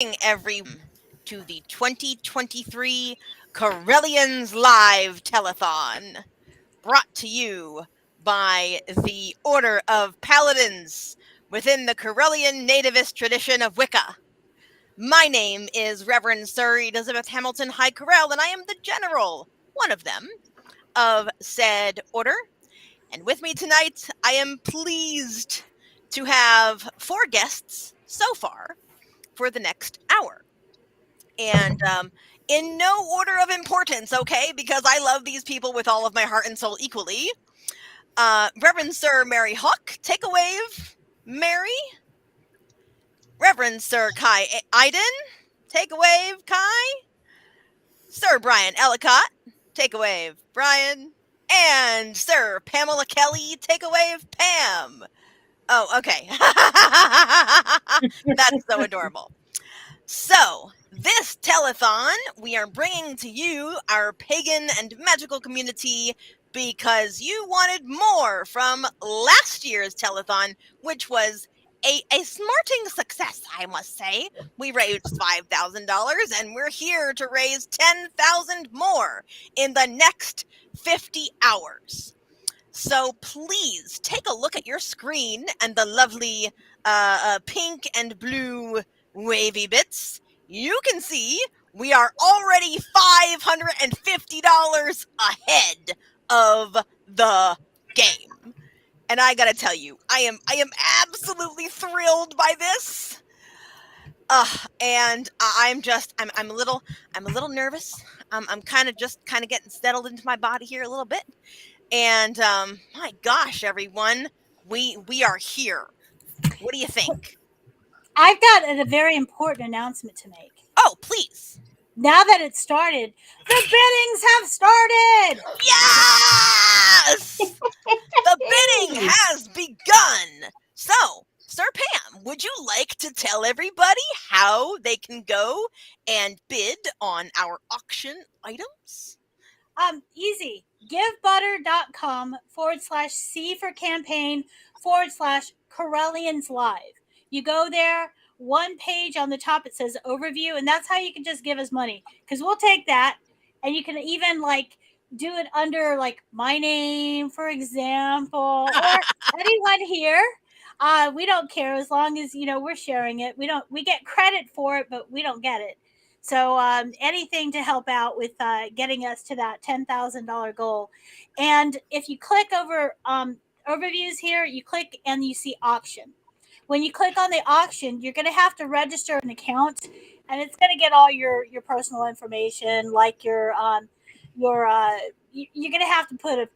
Every to the 2023 Correllians Live Telethon, brought to you by the Order of Paladins within the Correllian nativist tradition of Wicca. My name is Reverend Sir Elizabeth Hamilton High Correll, and I am the general, one of them, of said order. And with me tonight, I am pleased to have 4 guests so far for the next hour. And in no order of importance, okay, because I love these people with all of my heart and soul equally. Reverend Sir Mary Hawk, take a wave, Mary. Reverend Sir Kai Iden, take a wave, Kai. Sir Brian Ellicott, take a wave, Brian. And Sir Pamela Kelly, take a wave, Pam. Oh, okay. That's so adorable. So, this telethon, we are bringing to you, our pagan and magical community, because you wanted more from last year's telethon, which was a smarting success, I must say. We raised $5,000, and we're here to raise 10,000 more in the next 50 hours. So please take a look at your screen and the lovely pink and blue wavy bits. You can see we are already $550 ahead of the game. And I gotta tell you, I am absolutely thrilled by this. And I'm a little nervous. I'm kind of getting settled into my body here a little bit. And my gosh, everyone, we are here. What do you think? I've got a very important announcement to make. Oh, please. Now that it's started, the biddings have started! Yes! The bidding has begun. So, Sir Pam, would you like to tell everybody how they can go and bid on our auction items? Easy. Givebutter.com/C for campaign /Correllians Live. You go there, one page on the top, it says overview, and that's how you can just give us money. Because we'll take that, and you can even do it under my name, for example, or anyone here. We don't care as long as we're sharing it. We get credit for it, but we don't get it. So anything to help out with getting us to that $10,000 goal. And if you click over overviews here, you click and you see auction. When you click on the auction, you're going to have to register an account, and it's going to get all your personal information, like you're going to have to put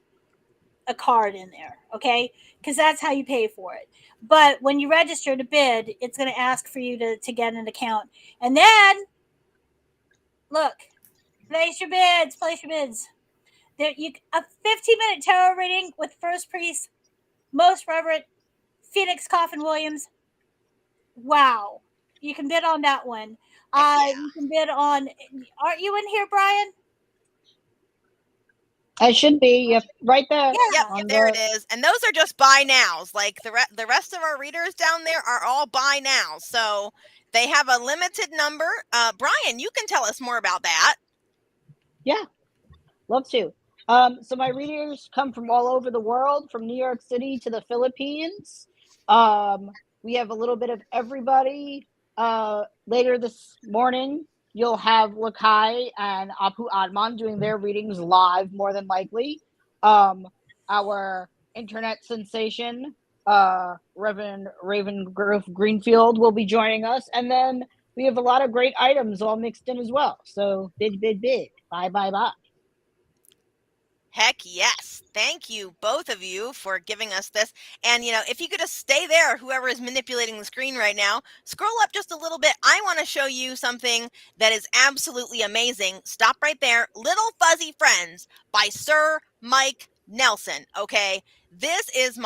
a card in there, okay? Because that's how you pay for it. But when you register to bid, it's going to ask for you to get an account. And then look, place your bids. There, a 15-minute tarot reading with First Priest, Most Reverend Phoenix Coffin Williams. Wow, you can bid on that one. Yeah. You can bid on. Aren't you in here, Brian? I should be. Yep, right there. Yep, there it is. And those are just buy nows. Like the rest of our readers down there are all buy now. So they have a limited number. Brian, you can tell us more about that. Yeah, love to. So my readers come from all over the world, from New York City to the Philippines. We have a little bit of everybody. Later this morning, you'll have Lakai and Apu Adman doing their readings live, more than likely. Our internet sensation, Reverend Ravengrove Greenfield, will be joining us. And then we have a lot of great items all mixed in as well. So bid. Bye. Heck yes. Thank you, both of you, for giving us this. And, if you could just stay there, whoever is manipulating the screen right now, scroll up just a little bit. I want to show you something that is absolutely amazing. Stop right there. Little Fuzzy Friends by Sir Mike Nelson. Okay. This is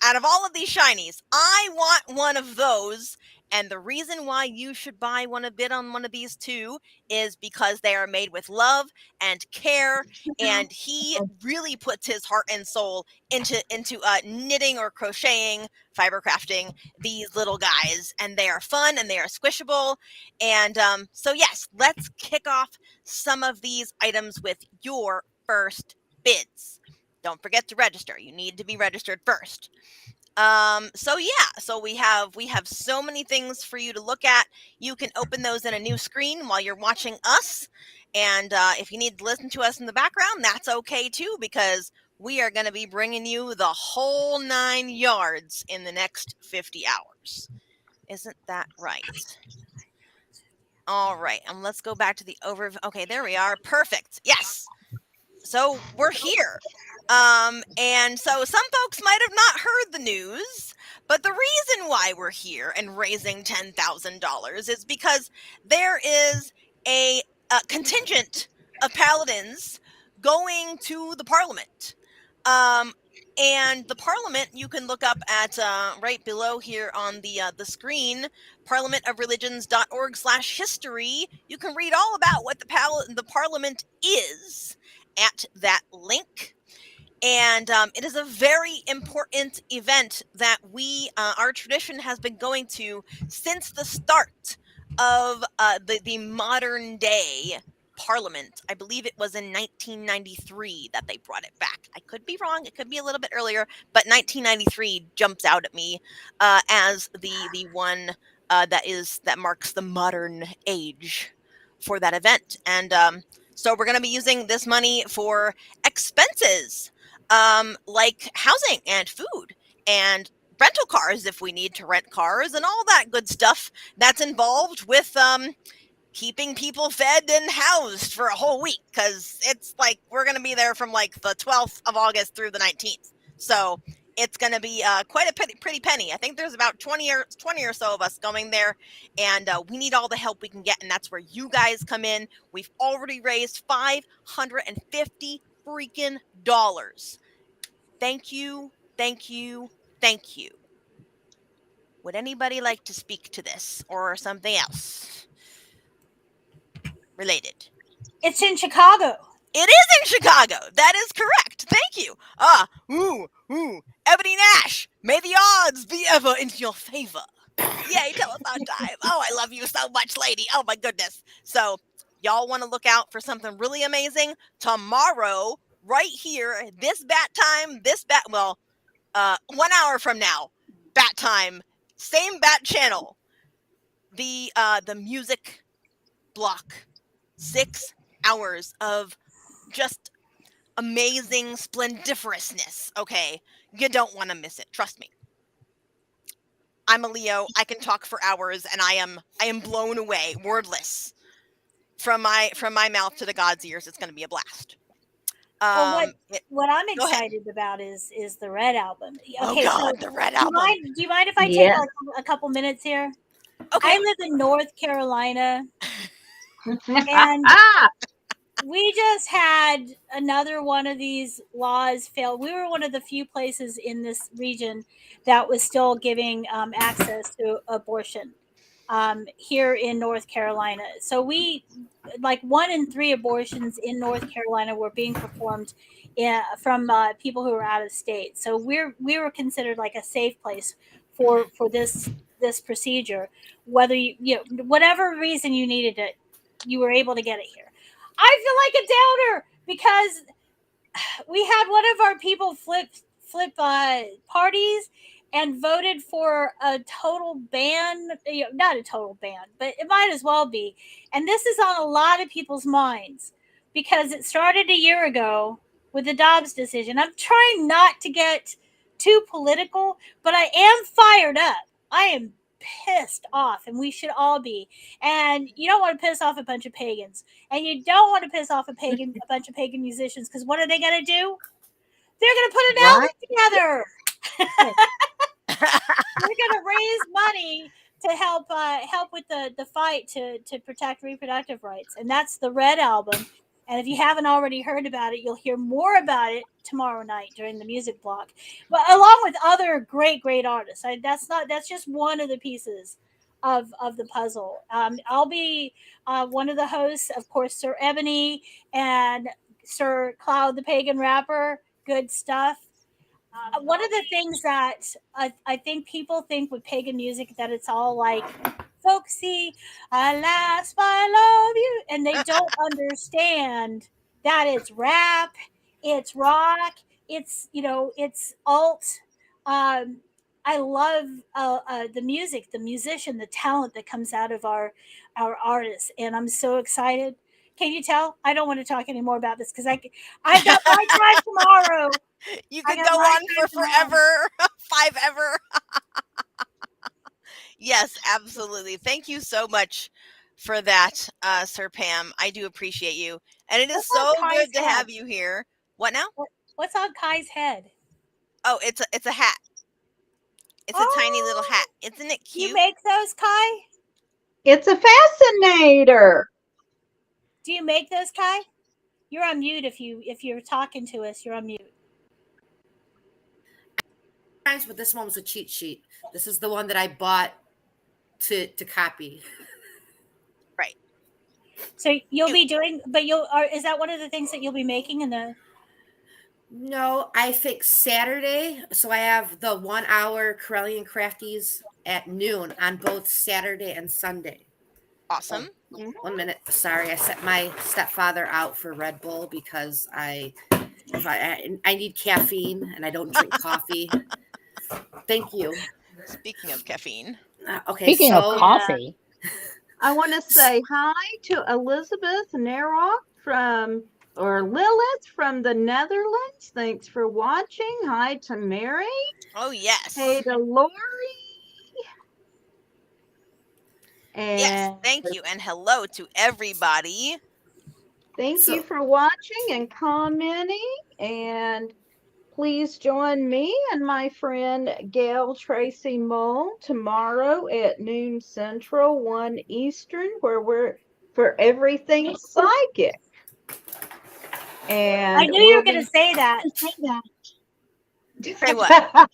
out of all of these shinies, I want one of those. And the reason why you should buy a bit on one of these too is because they are made with love and care, and he really puts his heart and soul into knitting or crocheting, fiber crafting these little guys, and they are fun and they are squishable. And so yes, let's kick off some of these items with your first bids. Don't forget to register. You need to be registered first. So yeah, so we have so many things for you to look at. You can open those in a new screen while you're watching us, and if you need to listen to us in the background, that's okay too, because we are going to be bringing you the whole 9 yards in the next 50 hours. Isn't that right? All right, and let's go back to the overview. Okay, there we are. Perfect. Yes. So we're here. And so some folks might have not heard the news, but the reason why we're here and raising $10,000 is because there is a contingent of paladins going to the Parliament. And the Parliament, you can look up at right below here on the screen, parliamentofreligions.org/history. You can read all about what the Parliament is at that link. And it is a very important event that our tradition has been going to since the start of the modern day Parliament. I believe it was in 1993 that they brought it back. I could be wrong. It could be a little bit earlier, but 1993 jumps out at me as the one that marks the modern age for that event. And so we're going to be using this money for expenses, like housing and food and rental cars if we need to rent cars and all that good stuff that's involved with keeping people fed and housed for a whole week, because it's like we're going to be there from like the 12th of August through the 19th. So it's going to be quite a pretty penny. I think there's about 20 or so of us going there, and we need all the help we can get, and that's where you guys come in. We've already raised $550 freaking dollars. Thank you, thank you, thank you. Would anybody like to speak to this or something else related? It's in Chicago. It is in Chicago. That is correct. Thank you. Ebony Nash, may the odds be ever in your favor. Yay, telethon time. Oh, I love you so much, lady. Oh, my goodness. So, y'all want to look out for something really amazing? Tomorrow, right here, this bat time, 1 hour from now, bat time, same bat channel, the music block, 6 hours of just amazing splendiferousness. Okay, you don't want to miss it. Trust me. I'm a Leo. I can talk for hours, and I am blown away, wordless, from my mouth to the God's ears. It's going to be a blast. Well, what I'm excited about is the Red album. Okay, God, the Red album. Do you mind if I take like a couple minutes here? Okay. I live in North Carolina, and we just had another one of these laws fail. We were one of the few places in this region that was still giving access to abortion here in North Carolina. So like 1 in 3 abortions in North Carolina were being performed from people who were out of state. So we were considered like a safe place for this procedure. Whether you know whatever reason you needed it, you were able to get it here. I feel like a downer because we had one of our people flip parties and voted for a total ban. Not a total ban, but it might as well be. And this is on a lot of people's minds because it started a year ago with the Dobbs decision. I'm trying not to get too political, but I am fired up. I am pissed off, and we should all be. And you don't want to piss off a bunch of pagans, and you don't want to piss off a bunch of pagan musicians, because what are they going to do? They're going to put an album together. We're going to raise money to help with the fight to protect reproductive rights, and that's the Red album. And if you haven't already heard about it, you'll hear more about it tomorrow night during the music block, but along with other great artists. That's just one of the pieces of the puzzle. I'll be one of the hosts, of course, Sir Ebony and Sir Cloud the Pagan Rapper. Good stuff. One of the things that I think people think with pagan music that it's all like folksy, alas, I love you, and they don't understand that it's rap, it's rock, it's it's alt. Um, I love the music, the musician, the talent that comes out of our artists, and I'm so excited. Can you tell? I don't want to talk anymore about this because I got my time tomorrow. You I could got go my on time for tomorrow. forever, five ever. Yes, absolutely. Thank you so much for that, Sir Pam. I do appreciate you, and it is What's on so Kai's good to head? have you here. What now? What's on Kai's head? Oh, it's a hat. It's a tiny little hat. Isn't it Do you cute? make those, Kai? It's a fascinator. Do you make those, Kai? You're on mute if you're talking to us. You're on mute. But this one was a cheat sheet. This is the one that I bought to copy. Right. So you'll be doing, but is that one of the things that you'll be making in the? No, I think Saturday. So I have the 1 hour Correllian Crafties at noon on both Saturday and Sunday. Awesome. 1 minute. Sorry, I set my stepfather out for Red Bull because I need caffeine and I don't drink coffee. Thank you. Speaking of caffeine. Okay. Speaking of coffee, I want to say hi to Elizabeth Narok Lilith from the Netherlands. Thanks for watching. Hi to Mary. Oh yes. Hey to Lori. And Yes, thank you, and hello to everybody. Thank you for watching and commenting. And please join me and my friend Gail Tracy Mull tomorrow at noon Central, 1 Eastern, where we're for everything psychic. And I knew you were going to say that. Say what?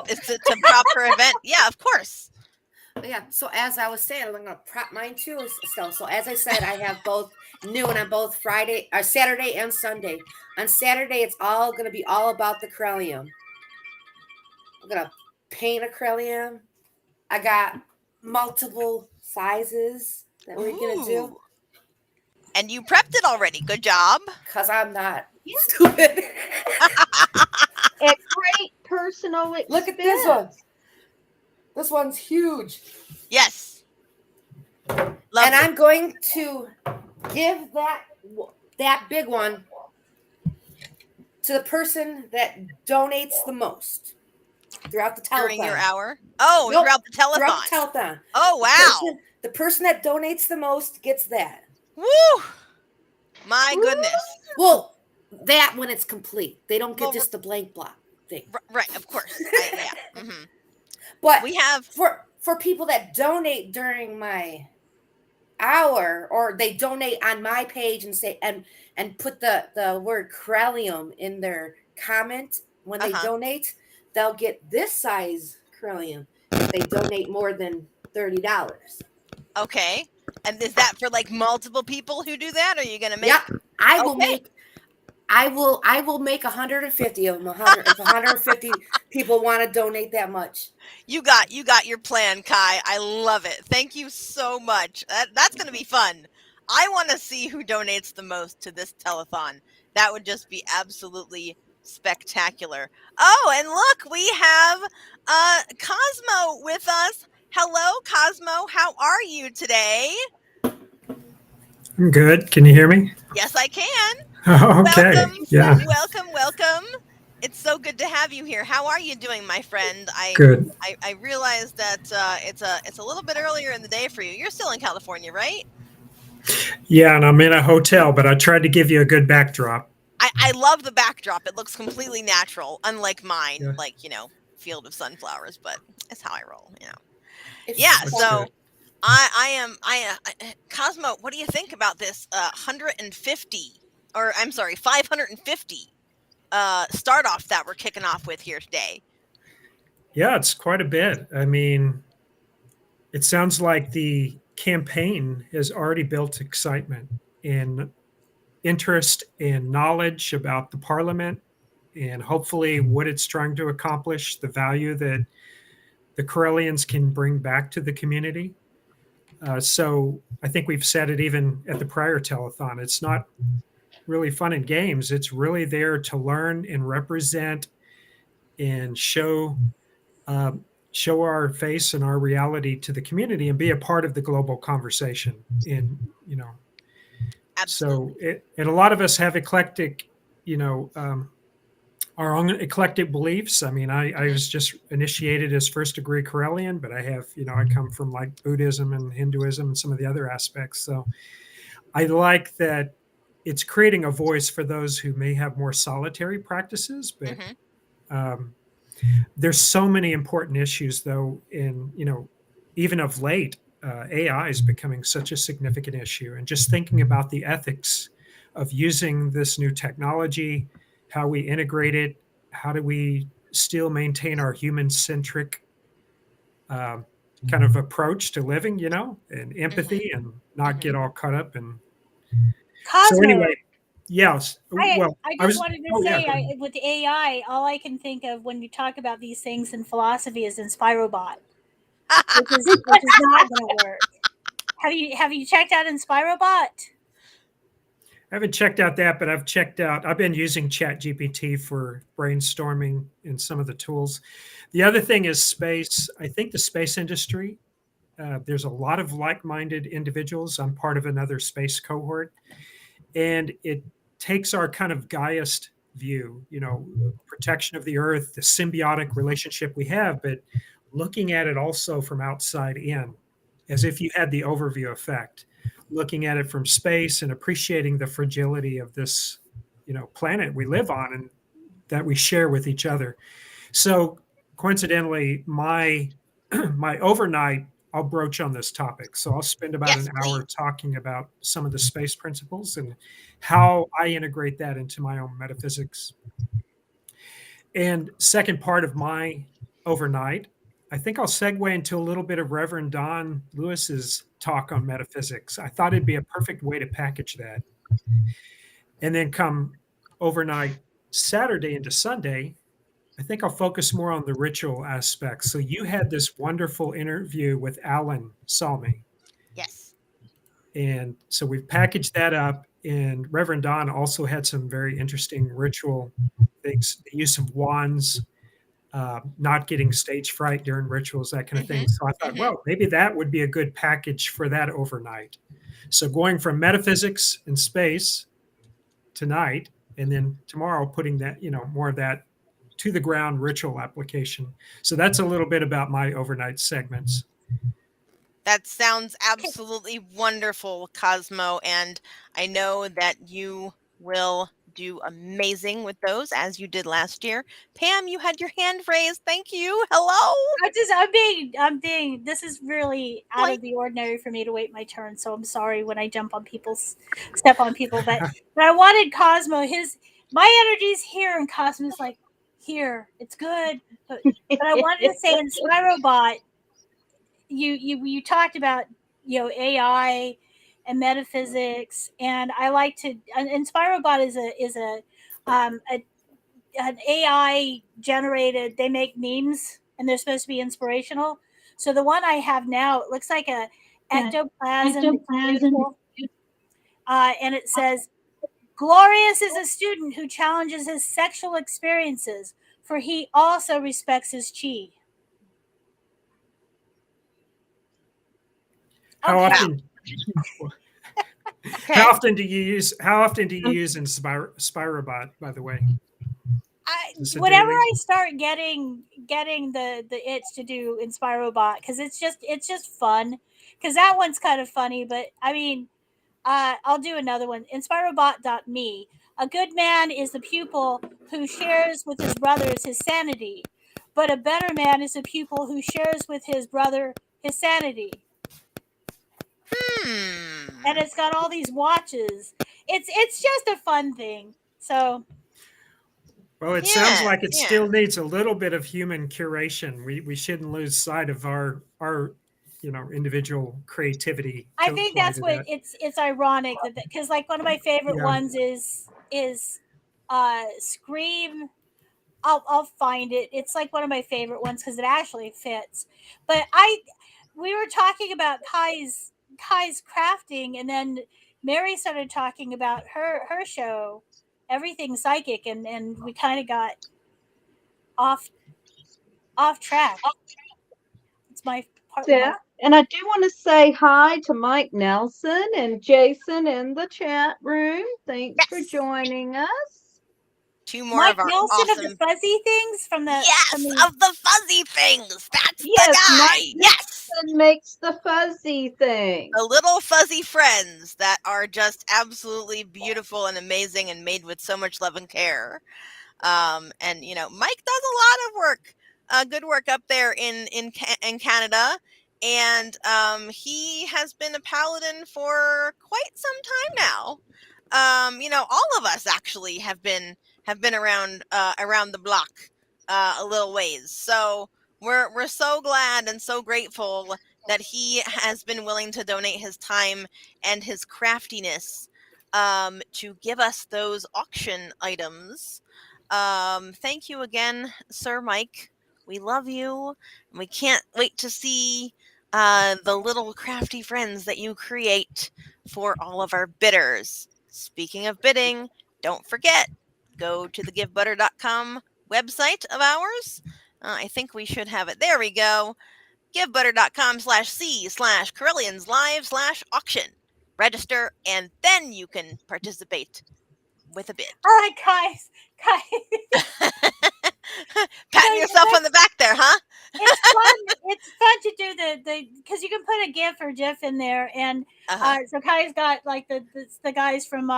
It's a proper event. Yeah, of course. Yeah. So as I was saying, I'm gonna prop mine too. So as I said, I have both noon on both Friday or Saturday and Sunday. On Saturday, it's all gonna be all about the Correllium. I'm gonna paint a Correllium. I got multiple sizes that we're gonna do. Ooh. And you prepped it already. Good job. Cause I'm not stupid. At great personal expense. Look at this one. This one's huge. Yes. And Lovely. I'm going to give that big one to the person that donates the most throughout the telethon. During your hour? Oh, Nope, throughout the telethon. Throughout the telethon. Oh, wow. The person that donates the most gets that. Woo! My goodness. Well, that when it's complete. They don't get Well, just the blank block thing. Right, of course. Yeah. Mm-hmm. But we have for people that donate during my hour, or they donate on my page and say and put the word Correllium in their comment when they donate, they'll get this size Correllium if they donate more than $30. Okay. And is that for like multiple people who do that? Or are you gonna make? Yep. I will make 150 of them. 100 if 150 people want to donate that much. You got your plan, Kai. I love it. Thank you so much. That's going to be fun. I want to see who donates the most to this telethon. That would just be absolutely spectacular. Oh, and look, we have Cosmo with us. Hello, Cosmo. How are you today? I'm good. Can you hear me? Yes, I can. Oh, okay. Welcome, welcome. It's so good to have you here. How are you doing, my friend? Good. I realized that it's a little bit earlier in the day for you. You're still in California, right? Yeah, and I'm in a hotel, but I tried to give you a good backdrop. I love the backdrop. It looks completely natural, unlike mine, Yeah. like, field of sunflowers, but it's how I roll, It's so I Cosmo, what do you think about this 550 start off that we're kicking off with here today? Yeah, it's quite a bit. I mean, it sounds like the campaign has already built excitement and interest and knowledge about the parliament and hopefully what it's trying to accomplish, the value that the Correllians can bring back to the community. So I think we've said it even at the prior telethon. It's not really fun and games. It's really there to learn and represent and um, show our face and our reality to the community and be a part of the global conversation. And Absolutely. and a lot of us have eclectic, you know, our own eclectic beliefs. I mean, I was just initiated as first degree Correllian, but I have, I come from like Buddhism and Hinduism and some of the other aspects. So I like that it's creating a voice for those who may have more solitary practices, but um, there's so many important issues though even of late AI is becoming such a significant issue, and just thinking about the ethics of using this new technology, how we integrate it, how do we still maintain our human centric um, kind of approach to living, and empathy, and not get all caught up. And so Cosmo, anyway, yes, well, I I just was, wanted to oh yeah, say, with AI, all I can think of when you talk about these things in philosophy is Inspirobot, which is not going to work. Have you checked out Inspirobot? I haven't checked out that, but I've been using Chat GPT for brainstorming in some of the tools. The other thing is space. I think the space industry, there's a lot of like minded individuals. I'm part of another space cohort, and it takes our kind of Gaiaist view, protection of the earth, the symbiotic relationship we have, but looking at it also from outside in, as if you had the overview effect, looking at it from space and appreciating the fragility of this, planet we live on and that we share with each other. So coincidentally, my my overnight, I'll broach on this topic. So I'll spend about Yes, an hour please. talking about some of the space principles and how I integrate that into my own metaphysics. And second part of my overnight, I think I'll segue into a little bit of Reverend Don Lewis's talk on metaphysics. I thought it'd be a perfect way to package that. And then come overnight Saturday into Sunday, I think I'll focus more on the ritual aspects. So you had this wonderful interview with Alan Salmi. Yes. And so we've packaged that up. And Reverend Don also had some very interesting ritual things, the use of wands, not getting stage fright during rituals, that kind of thing. So I thought, well, maybe that would be a good package for that overnight. So going from metaphysics and space tonight, and then tomorrow putting that, more of that to the ground ritual application. So that's a little bit about my overnight segments. That sounds absolutely wonderful, Cosmo, and I know that you will do amazing with those as you did last year. Pam, you had your hand raised. Thank you. Hello. This is really out of the ordinary for me to wait my turn, so I'm sorry when I step on people, but I wanted Cosmo, my energy's here, and Cosmo's like, here, it's good, but I wanted to say in Spirobot, you talked about, AI and metaphysics, and I like to, and Spirobot is an AI generated. They make memes, and they're supposed to be inspirational. So the one I have now, it looks like a ectoplasm. It's beautiful, and it says, "Glorious is a student who challenges his sexual experiences, for he also respects his chi." How Okay. often? Okay. How often do you use in Spirobot, by the way? Whenever I start getting the itch to do Inspirobot, because it's just fun, because that one's kind of funny, but I mean, I'll do another one. Inspirobot.me. A good man is the pupil who shares with his brothers his sanity, but a better man is a pupil who shares with his brother his sanity. And it's got all these watches. It's just a fun thing. So Well, it sounds Yeah, like it yeah. still needs a little bit of human curation. We shouldn't lose sight of our individual creativity. I to think apply that's to what that. it's ironic that because like one of my favorite Yeah. ones is Scream. I'll find it. It's like one of my favorite ones because it actually fits. But we were talking about Kai's crafting, and then Mary started talking about her show, Everything Psychic, and we kind of got off track. It's my part. Yeah. And I do want to say hi to Mike Nelson and Jason in the chat room. Thanks for Yes. joining us. Two more Mike of our Nelson of awesome. the fuzzy things from the Yes, of the fuzzy things. That's Yes, the guy. Mike Yes. Nelson makes the fuzzy thing. The little fuzzy friends that are just absolutely beautiful and amazing and made with so much love and care. And you know, Mike does a lot of work, good work up there in Canada, and he has been a paladin for quite some time now. You know, all of us actually have been around the block a little ways. So we're so glad and so grateful that he has been willing to donate his time and his craftiness to give us those auction items. Thank you again, Sir Mike. We love you, and we can't wait to see the little crafty friends that you create for all of our bidders. Speaking of bidding, don't forget, go to the givebutter.com website of ours. I think we should have it. There we go. givebutter.com/c/Correllians live/auction. Register, and then you can participate with a bid. All right, guys. Patting yourself on the back there, huh? It's fun. It's fun to do the because you can put a GIF or GIF in there, and so Kai's got like the guys from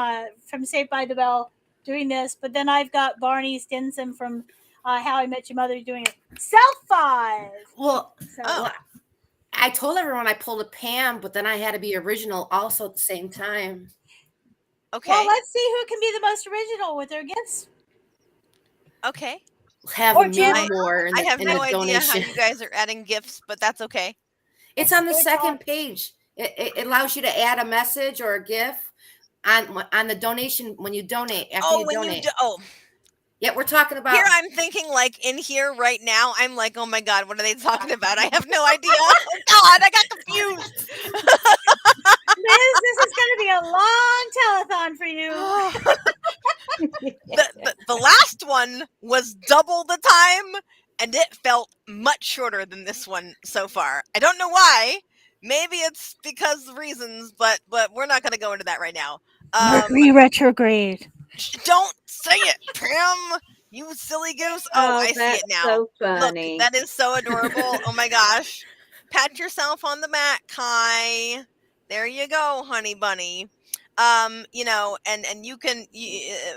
Saved by the Bell doing this, but then I've got Barney Stinson from How I Met Your Mother doing it. Self-5. Well, So, I told everyone I pulled a Pam, but then I had to be original also at the same time. Okay. well, let's see who can be the most original with their gifts. Okay. Have Or me Jim. more in I the, have in no the idea donation. how you guys are adding gifts, but that's okay. It's on the It's second on- page. It allows you to add a message or a GIF on the donation when you donate. After you donate. Yeah, we're talking about. Here I'm thinking like in here right now, I'm like, oh my God, what are they talking about? I have no idea. Oh God, I got confused. Liz, this is going to be a long telethon for you. The last one was double the time, and it felt much shorter than this one so far. I don't know why. Maybe it's because of reasons, but we're not going to go into that right now. Mercury retrograde. Don't say it, Pam. You silly goose. Oh, I see it That's now. so funny. Look, that is so adorable. Oh my gosh. Pat yourself on the back, Kai. There you go, honey bunny. You know, and you can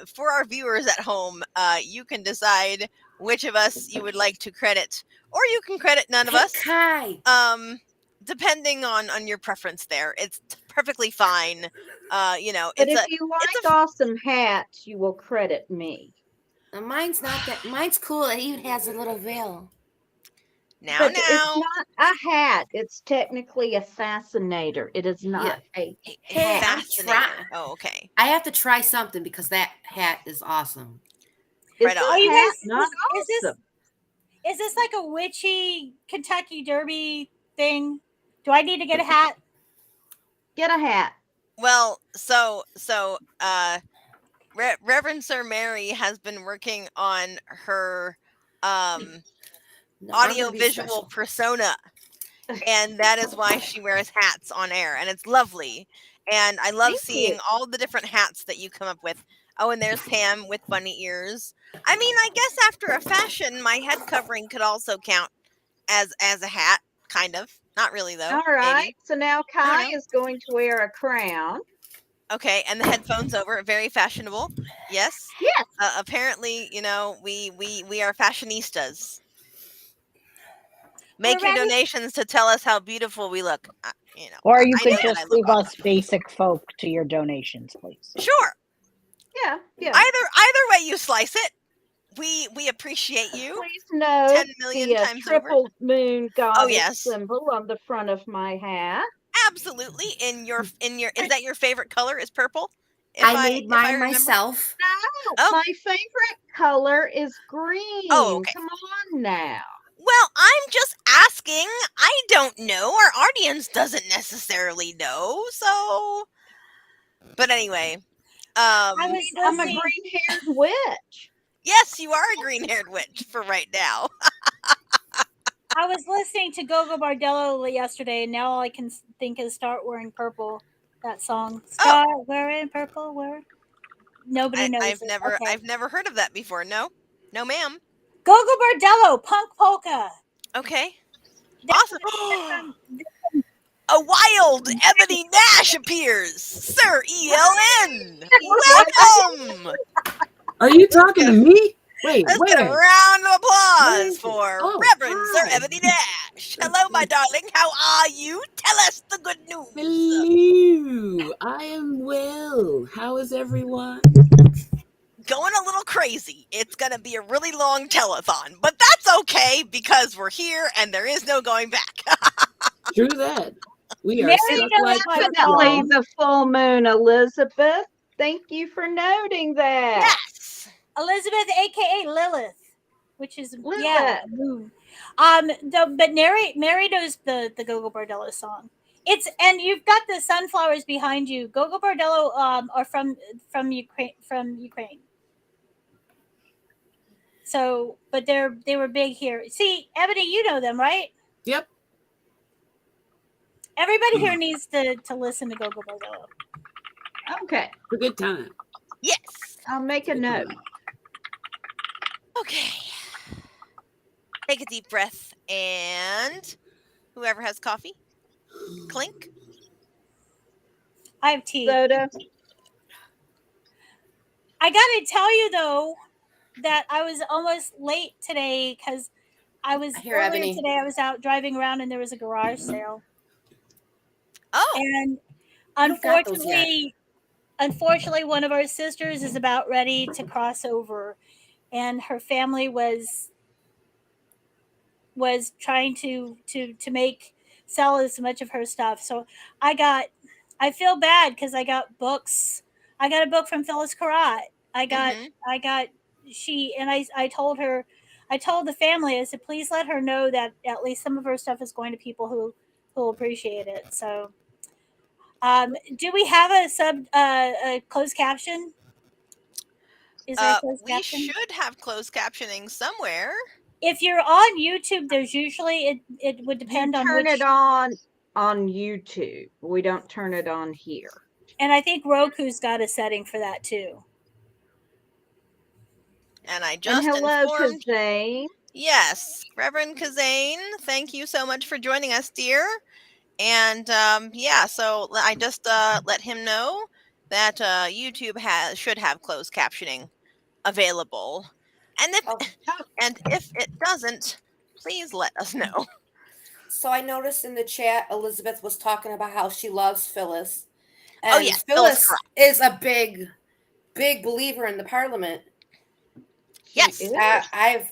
for our viewers at home, you can decide which of us you would like to credit, or you can credit none of us. Kai. Depending on your preference there. It's perfectly fine. You know, But it's if you like awesome hats, you will credit me. Mine's not that. Mine's cool. It even has a little veil. But it's not a hat. It's technically a fascinator. It is not a Hey, I'm trying. Oh, okay. I have to try something because that hat is awesome. Right on. Are you hat guys, not awesome? Is this like a witchy Kentucky Derby thing? Do I need to get a hat? Get a hat. Well, so Reverend Sir Mary has been working on her audio visual persona, and that is why she wears hats on air, and it's lovely. And I love seeing all the different hats that you come up with. Oh, and there's Pam with bunny ears. I mean, I guess after a fashion, my head covering could also count as a hat, kind of. Not really though. All right. Maybe. So now Kai is going to wear a crown. Okay, and the headphones over, very fashionable. Yes. Yes. Apparently, you know, we are fashionistas. Make your donations to tell us how beautiful we look. You know, or you could just leave us basic folk to your donations, please. Sure. Yeah. Either way you slice it. We appreciate you Please note 10 million the times over. triple moon goddess yes. symbol on the front of my hat. Absolutely. Is that your favorite color? Is purple? I made if I mine remember. myself. No, Oh. my favorite color is green. okay. Come on now. Well, I'm just asking. I don't know. Our audience doesn't necessarily know. So, but anyway, I was I'm a listening. green-haired witch. yes, you are a green-haired witch for right now. I was listening to Gogo Bardello yesterday, and now all I can think is "Start Wearing Purple." That song, "Start Wearing Purple." Where nobody knows I've it. never Okay. I've never heard of that before. No, ma'am. Gogo Bardello, Punk Polka. Okay. That's Awesome. A wild Ebony Nash appears. Sir ELN. Welcome. Are you talking to me? Wait, Let's get a where? round of applause Where? for Oh, Reverend Sir hi. Ebony Nash. Hello, my darling. How are you? Tell us the good news. Hello. I am well. How is everyone? Going a little crazy. It's going to be a really long telethon, but that's okay because we're here and there is no going back. True that. We are Mary stuck knows like my Definitely Teflon. the full moon, Elizabeth. Thank you for noting that. yes. Elizabeth, aka Lilith, which is Lilith. moon. But Mary knows the Gogo Bardello song. And you've got the sunflowers behind you. Gogo Bardello are from Ukraine. So, but they were big here. See, Ebony, you know them, right? Yep. Everybody here needs to listen to Gogo Bardello. Okay, It's a good time. Yes. I'll make a note. Okay. Take a deep breath and whoever has coffee, clink. I have tea. Soda. I gotta tell you though that I was almost late today because earlier Ebony. today I was out driving around and there was a garage sale. Oh. And don't got those yet. unfortunately one of our sisters is about ready to cross over, and her family was trying to sell as much of her stuff. So I feel bad because I got books. I got a book from Phyllis Karat. I got I told her, I told the family, I said, please let her know that at least some of her stuff is going to people who appreciate it. So do we have a closed caption? Is there a closed We caption? should have closed captioning somewhere. If you're on YouTube, there's usually it would depend on Turn which. it on YouTube. We don't turn it on here. And I think Roku's got a setting for that too. And I just And hello, informed. Kazane. Yes, Reverend Kazane, thank you so much for joining us, dear. And so I just let him know that YouTube should have closed captioning available. And if it doesn't, please let us know. So I noticed in the chat, Elizabeth was talking about how she loves Phyllis. And yes, Phyllis is a big believer in the Parliament. Yes. I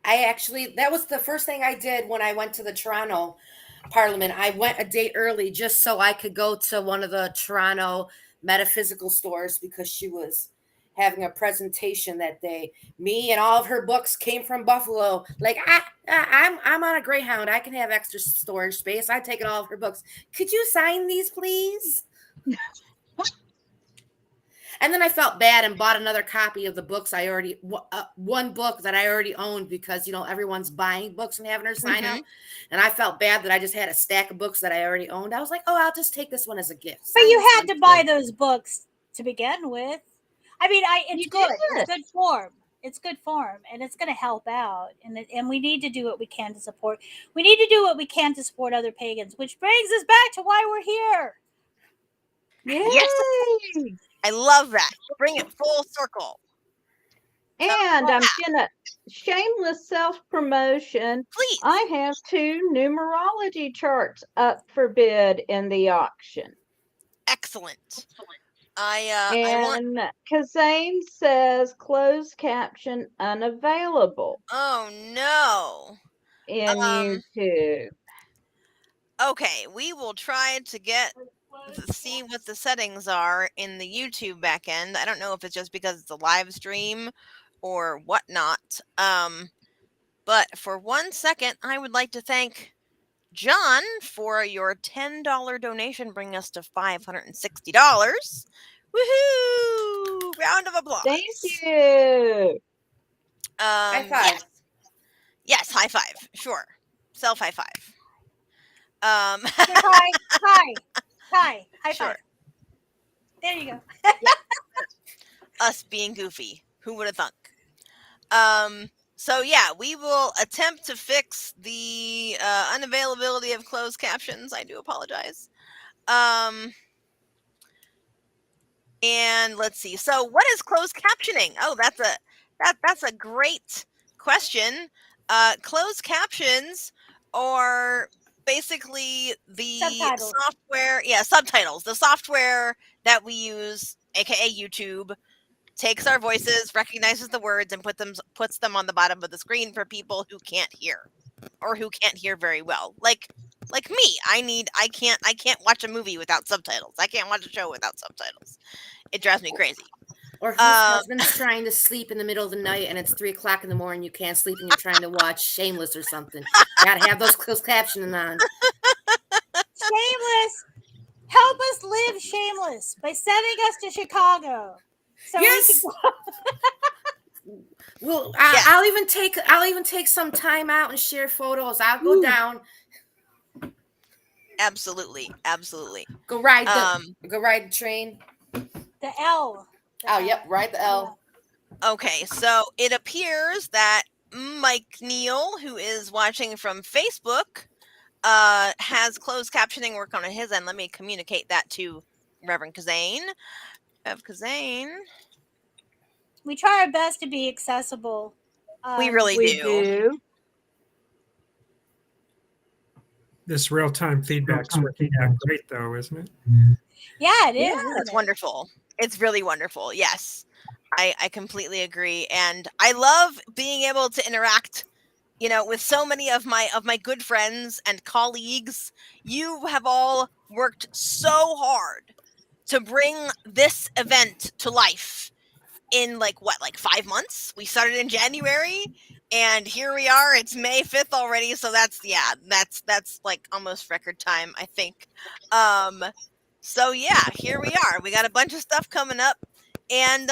actually, that was the first thing I did when I went to the Toronto Parliament. I went a day early just so I could go to one of the Toronto metaphysical stores because she was having a presentation that day. Me and all of her books came from Buffalo. Like I'm on a Greyhound. I can have extra storage space. I taken all of her books. Could you sign these, please? And then I felt bad and bought another copy of the books I already, one book that I already owned because, everyone's buying books and having her sign out. And I felt bad that I just had a stack of books that I already owned. I was like, oh, I'll just take this one as a gift. But you had to buy those books to begin with. I mean, it's good. It's good form. It's good form, and it's going to help out. And we need to do what we can to support. We need to do what we can to support other pagans, which brings us back to why we're here. Yay! Yes. I love that. Bring it full circle. And I'm gonna shameless self-promotion. Please. I have 2 numerology charts up for bid in the auction. Excellent. I want. And Kazane says closed caption unavailable Oh no. in Um. YouTube. Okay, we will try to see what the settings are in the YouTube backend. I don't know if it's just because it's a live stream or whatnot. But for 1 second, I would like to thank John for your $10 donation, bringing us to $560. Woohoo! Round of applause. Thank you. High five. Yes. Yes, high five. Sure. Self high five. Hi, high Sure. five. There you go. Us being goofy. Who would have thunk? So yeah, we will attempt to fix the unavailability of closed captions. I do apologize. And let's see. So what is closed captioning? Oh, that's a great question. Closed captions are basically the Subtitles. software, subtitles. The software that we use, aka YouTube, takes our voices, recognizes the words, and puts them on the bottom of the screen for people who can't hear, or who can't hear very well. Like me. I can't watch a movie without subtitles. I can't watch a show without subtitles. It drives me crazy. Or whose husband's trying to sleep in the middle of the night and it's 3 o'clock in the morning, you can't sleep and you're trying to watch Shameless or something. Gotta have those closed captioning on. Shameless. Help us live shameless by sending us to Chicago. So Yes. we can Well, Yes. I'll even take some time out and share photos. I'll go down. Absolutely. Go ride the train. the L. Oh, yep, ride the L. Okay, so it appears that Mike Neal, who is watching from Facebook, has closed captioning work on his end. Let me communicate that to Reverend Kazane. Kazane. We try our best to be accessible. We really We do. do. This real-time feedback's working out great, though, isn't it? Yeah, it is. Yeah, isn't it's it? wonderful. It's really wonderful. Yes, I completely agree, and I love being able to interact, with so many of my good friends and colleagues. You have all worked so hard to bring this event to life in like 5 months. We started in January, and here we are. It's May 5th already, so that's like almost record time, I think. So yeah, here we are. We got a bunch of stuff coming up, and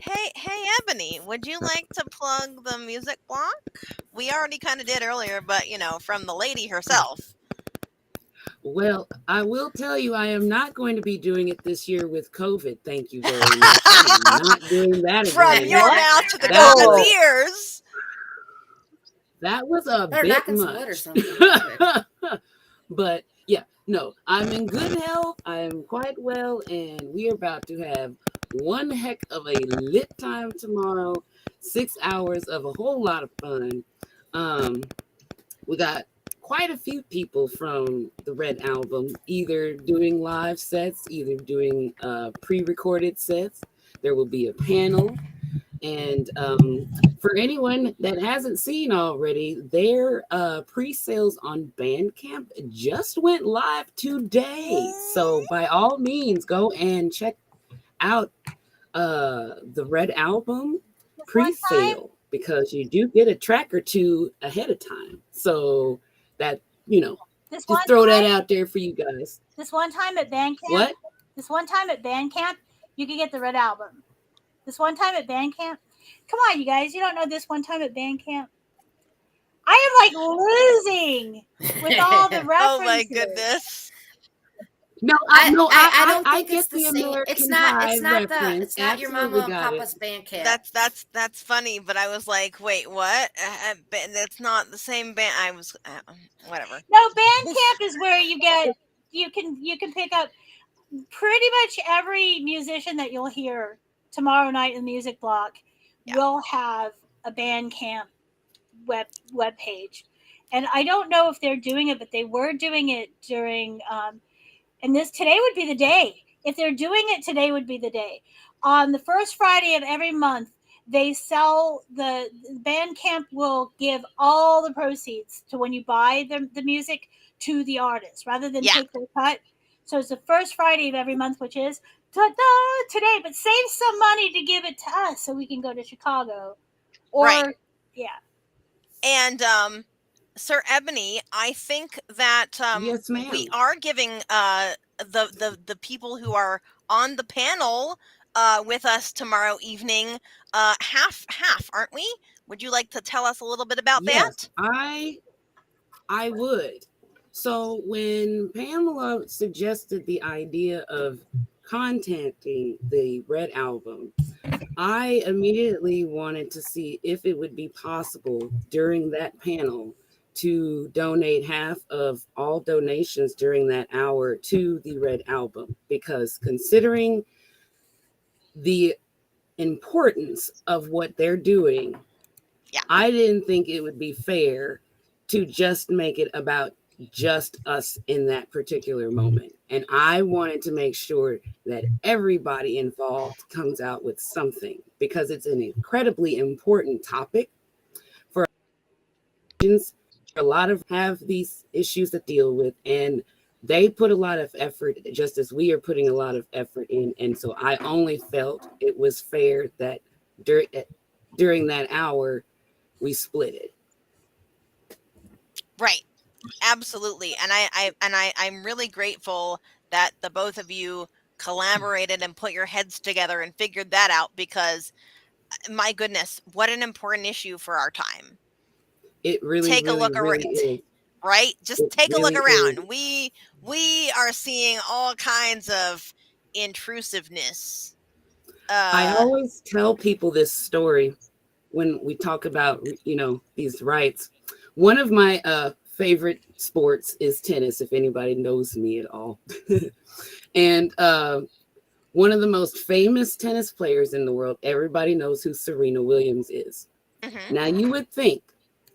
hey Ebony, would you like to plug the music block? We already kind of did earlier, but from the lady herself. Well, I will tell you, I am not going to be doing it this year with COVID. Thank you very much. I am not doing that From again. your mouth to the That gods' was- ears. That was a Better bit knock on some wood or much. something. But yeah, no, I'm in good health. I am quite well, and we are about to have one heck of a lit time tomorrow. 6 hours of a whole lot of fun. We got quite a few people from the Red Album, either doing live sets, either doing pre-recorded sets. There will be a panel. And for anyone that hasn't seen already, their pre-sales on Bandcamp just went live today. So by all means, go and check out the Red Album pre-sale, because you do get a track or two ahead of time. So that, This just throw that out there for you guys. This one time at Bandcamp. What? This one time at Bandcamp, you can get the Red Album. This one time at Bandcamp. Come on, you guys. You don't know this one time at Bandcamp? I am like losing with all the references. Oh my goodness. No, I don't I think get it's the the same. American It's not reference. it's not your Absolutely mama and got papa's Bandcamp. That's funny, but I was like, wait, what? That's not the same band. I was whatever. No, Bandcamp is where you can pick up pretty much every musician that you'll hear tomorrow night in the music block will have a Bandcamp web page. And I don't know if they're doing it, but they were doing it during and today would be the day. if they're doing it, today would be the day. On the first Friday of every month, they sell the Bandcamp will give all the proceeds to when you buy the music to the artist rather than Yeah. take their cut. So it's the first Friday of every month, which is today, but save some money to give it to us so we can go to Chicago. Or Right. yeah. And Sir Ebony, I think that Yes, we ma'am. are giving the people who are on the panel with us tomorrow evening half, aren't we? Would you like to tell us a little bit about Yes, that? I would. So when Pamela suggested the idea of contacting the Red Album, I immediately wanted to see if it would be possible during that panel to donate half of all donations during that hour to the Red Album, because considering the importance of what they're doing, Yeah. I didn't think it would be fair to just make it about just us in that particular moment. And I wanted to make sure that everybody involved comes out with something, because it's an incredibly important topic for a lot of have these issues to deal with, and they put a lot of effort just as we are putting a lot of effort in. And so I only felt it was fair that during that hour we split it. Right. Absolutely. And I'm really grateful that the both of you collaborated and put your heads together and figured that out, because my goodness, what an important issue for our time. It really, Take a really, look around, really is. right? Just It take a look really around. is. We are seeing all kinds of intrusiveness. I always tell people this story when we talk about, these rights. One of my favorite sports is tennis, if anybody knows me at all. And one of the most famous tennis players in the world, everybody knows who Serena Williams is. Mm-hmm. Now, you would think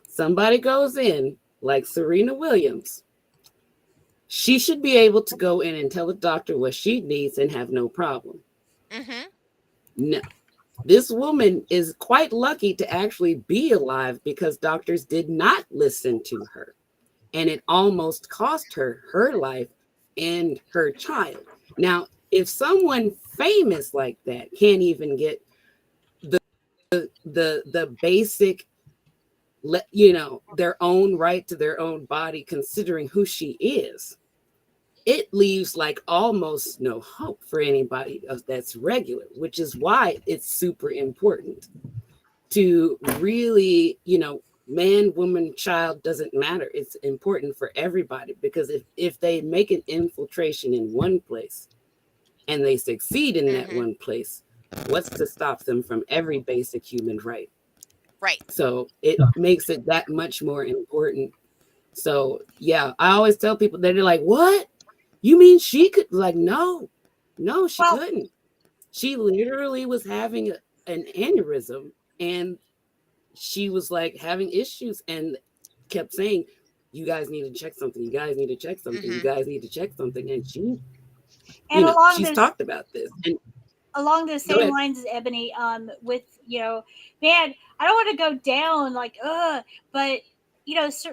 somebody goes in like Serena Williams, she should be able to go in and tell the doctor what she needs and have no problem. Mm-hmm. No. This woman is quite lucky to actually be alive, because doctors did not listen to her. And it almost cost her her life and her child. Now, if someone famous like that can't even get the basic, their own right to their own body, considering who she is, it leaves like almost no hope for anybody that's regular, which is why it's super important to really, man, woman, child, doesn't matter. It's important for everybody, because if they make an infiltration in one place and they succeed in that one place, what's to stop them from every basic human right? Right. So it makes it that much more important. So yeah, I always tell people that they're like, what? You mean she could? Like, no, she couldn't. She literally was having an aneurysm, and she was like having issues and kept saying, you guys need to check something. You guys need to check something. You guys need to check something. And she, she's talked about this. And along the same lines as Ebony, with, man, I don't want to go down like, but,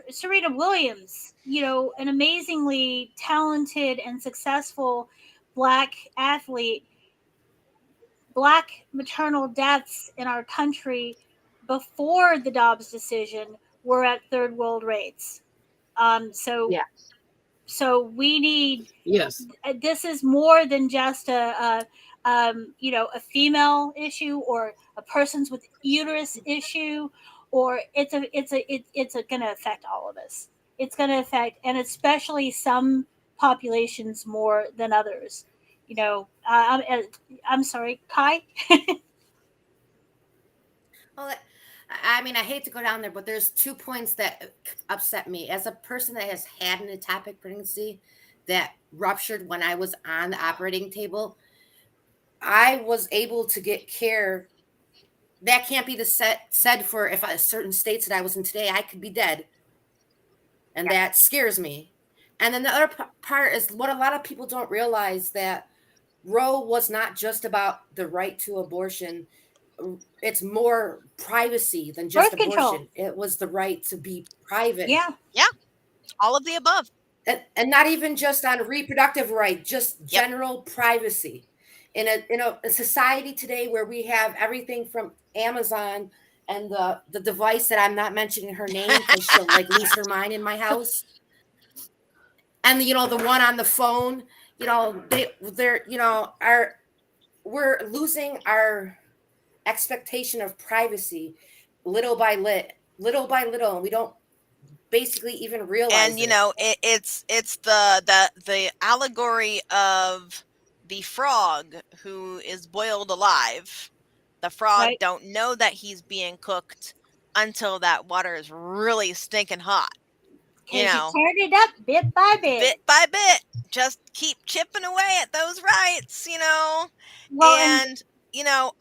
Serena Williams, an amazingly talented and successful Black athlete. Black maternal deaths in our country before the Dobbs decision were at third world rates. So we need, this is more than just a female issue or a person's with uterus issue, or it's going to affect all of us. It's going to affect, and especially some populations more than others. I'm sorry, Kai. Well, I mean, I hate to go down there, but there's 2 points that upset me. As a person that has had an ectopic pregnancy that ruptured when I was on the operating table, I was able to get care. That can't be said for if certain states that I was in today, I could be dead. And that scares me. And then the other part is what a lot of people don't realize, that Roe was not just about the right to abortion. It's more privacy than just Birth control. abortion. It was the right to be private. Yeah. Yeah, all of the above. And not even just on reproductive right, just Yep. general privacy. In a society today where we have everything from Amazon and the device that I'm not mentioning her name because she'll like lose her mind in my house, and the one on the phone, they're we're losing our expectation of privacy little by little, and we don't basically even realize And it. it's the allegory of the frog who is boiled alive. The frog Right. don't know that he's being cooked until that water is really stinking hot. You Because you know, turned it up bit by bit. by bit, just keep chipping away at those rights, Well, and And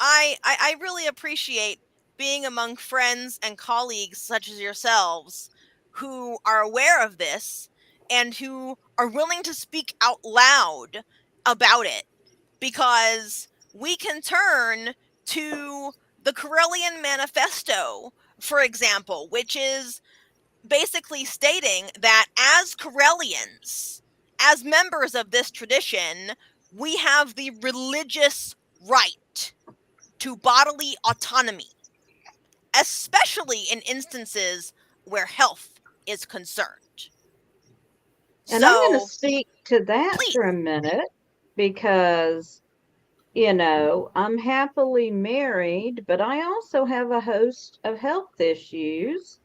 I really appreciate being among friends and colleagues such as yourselves who are aware of this and who are willing to speak out loud about it, because we can turn to the Correllian Manifesto, for example, which is basically stating that as Correllians, as members of this tradition, we have the religious right to bodily autonomy, especially in instances where health is concerned. And I'm going to So, speak to that please. for a minute because, I'm happily married, but I also have a host of health issues.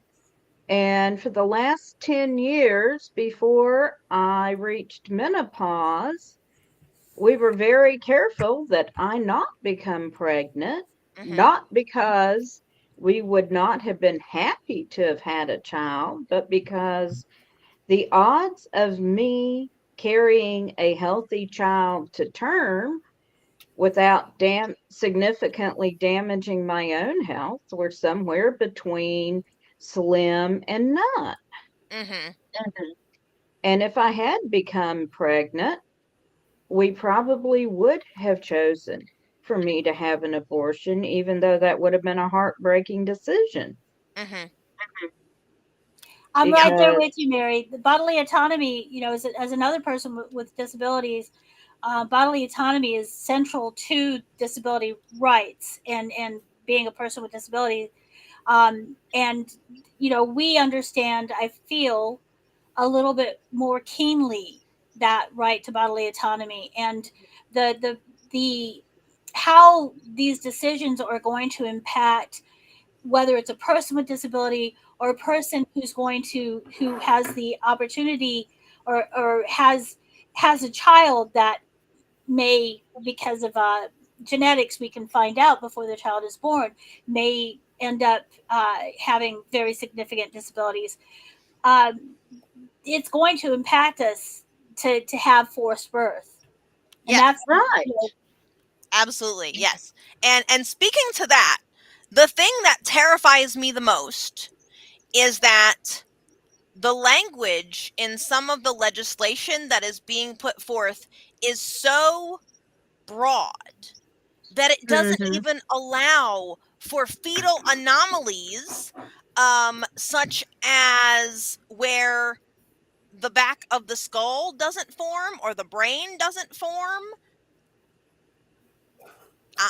And for the last 10 years before I reached menopause, we were very careful that I not become pregnant, not because we would not have been happy to have had a child, but because the odds of me carrying a healthy child to term without significantly damaging my own health were somewhere between slim and none. Mm-hmm. And if I had become pregnant, we probably would have chosen for me to have an abortion, even though that would have been a heartbreaking decision. Mm-hmm. I'm right there Because with you, Mary. The bodily autonomy, as another person with disabilities, bodily autonomy is central to disability rights and being a person with disability. And we understand, I feel, a little bit more keenly that right to bodily autonomy and the how these decisions are going to impact whether it's a person with disability or a person who has the opportunity or has a child that may, because of genetics, we can find out before the child is born, may end up having very significant disabilities. It's going to impact us to have forced birth, and Yeah, that's right. absolutely. Yes. And speaking to that, the thing that terrifies me the most is that the language in some of the legislation that is being put forth is so broad that it doesn't Mhm. even allow for fetal anomalies, such as where the back of the skull doesn't form or the brain doesn't form.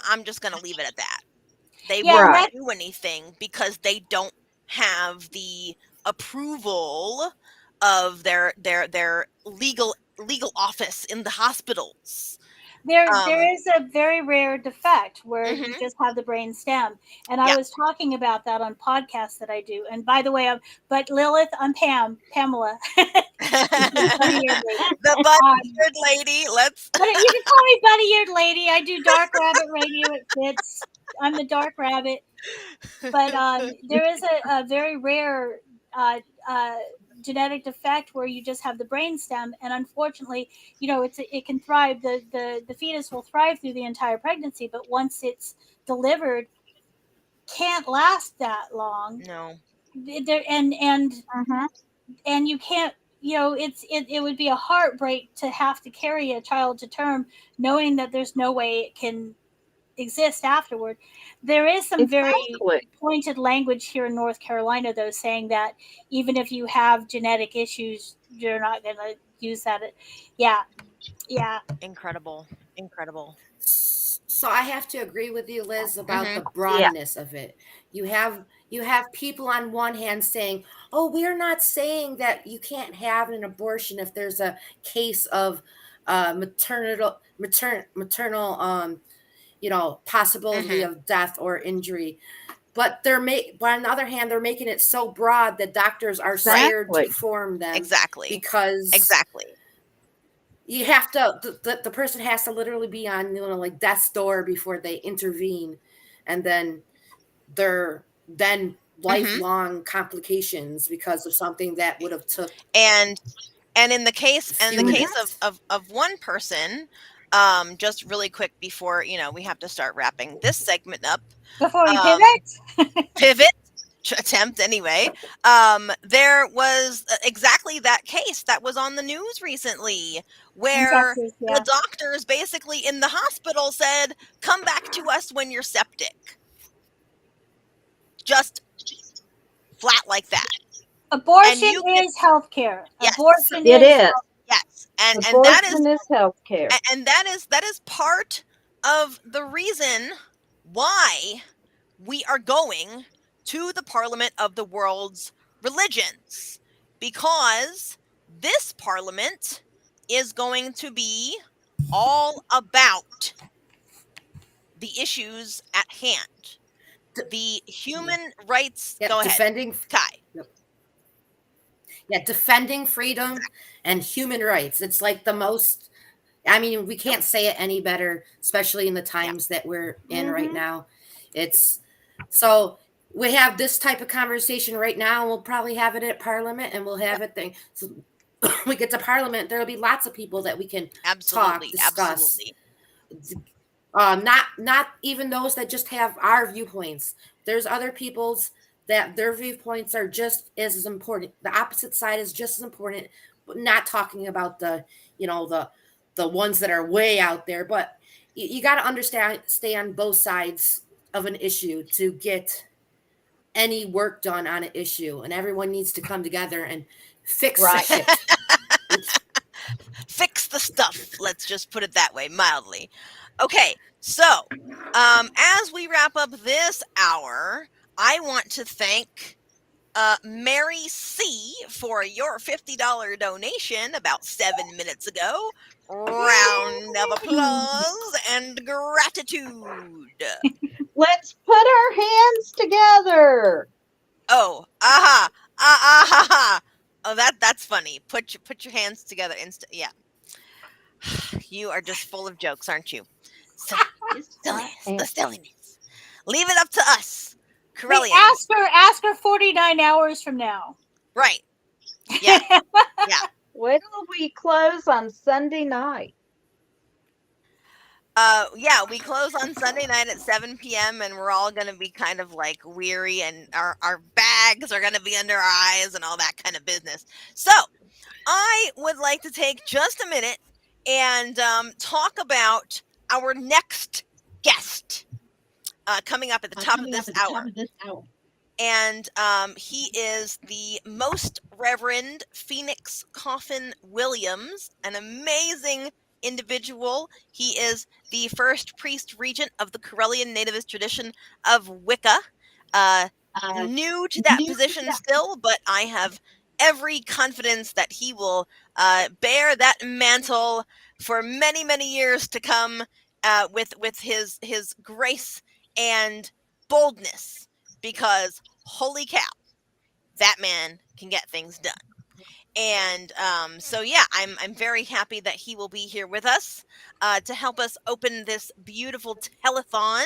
I'm just going to leave it at that. They yeah, and won't Right. that do anything because they don't have the approval of their legal office in the hospitals. there is a very rare defect where you Mhm. just have the brain stem, and I Yeah. was talking about that on podcasts that I do. And by the way, but Lilith, I'm Pamela. Bunny-eared lady. The bunny-eared lady. Let's. But you can call me bunny-eared lady. I do dark rabbit radio. It fits. I'm the dark rabbit. But there is a very rare uh, genetic defect where you just have the brain stem, and unfortunately, it can thrive. The fetus will thrive through the entire pregnancy, but once it's delivered, can't last that long. No. There and Mhm. and you can't it would be a heartbreak to have to carry a child to term, knowing that there's no way it can exist afterward. There is some very Exactly. pointed language here in North Carolina, though, saying that even if you have genetic issues, you're not going to use that. Yeah, yeah. Incredible. Incredible. So I have to agree with you, Liz, about the Mhm. broadness of it. You have people on one hand saying, "Oh, we are not saying that you can't have an abortion if there's a case of maternal possibility Mhm. of death or injury." But on the other hand, they're making it so broad that doctors are scared to Exactly. perform them Exactly. because Exactly. you have to the person has to literally be on like death's door before they intervene, and then they're then Mhm. lifelong complications because of something that would have took And in the case a few minutes. of one person, just really quick before we have to start wrapping this segment up. Before we Um, pivot, pivot attempt anyway. There was exactly that case that was on the news recently, in where Texas, the yeah. doctors basically in the hospital said, "Come back to us when you're septic." Just flat like that. And Abortion you can, is healthcare. yes, Abortion It is is. yes, and that is Abortion is healthcare. and that is part of the reason why we are going to the Parliament of the World's Religions, because this parliament is going to be all about the issues at hand, the human rights. Yeah, Go ahead, Kai. defending freedom and human rights. It's like the most. I mean, we can't say it any better, especially in the Yeah. times that we're in right Mhm. now. It's so we have this type of conversation right now, and we'll probably have it at Parliament, and we'll have it thing. So we get to Parliament, there'll be lots of people that we can Absolutely, discuss. absolutely. Not even those that just have our viewpoints. There's other people's that their viewpoints are just as important. The opposite side is just as important, but not talking about the ones that are way out there. But you got to understand, stay on both sides of an issue to get any work done on an issue, and everyone needs to come together and fix the Right. shit. Oops. Fix the stuff. Let's just put it that way, mildly. Okay, so as we wrap up this hour, I want to thank Mary C for your $50 donation about 7 minutes ago. Round of applause and gratitude. Let's put our hands together. Oh, aha, ah, ah, ha, ha. Oh, that's funny. Put your hands together. Yeah. You are just full of jokes, aren't you? Silliness, the silliness. Leave it up to us, Hey, Correllians. ask her 49 hours from now. Right. Yeah. Yeah. When will we close on Sunday night? Yeah, we close on Sunday night at 7 p.m. and we're all going to be kind of like weary, and our bags are going to be under our eyes and all that kind of business. So I would like to take just a minute and talk about our next guest coming up at the top of this hour. And he is the Most Reverend Phoenix Coffin Williams, an amazing individual. He is the first priest regent of the Correllian nativist tradition of Wicca. New to that position still, but I have every confidence that he will bear that mantle for many, many years to come with his grace and boldness, because holy cow, that man can get things done. And so yeah, I'm very happy that he will be here with us to help us open this beautiful telethon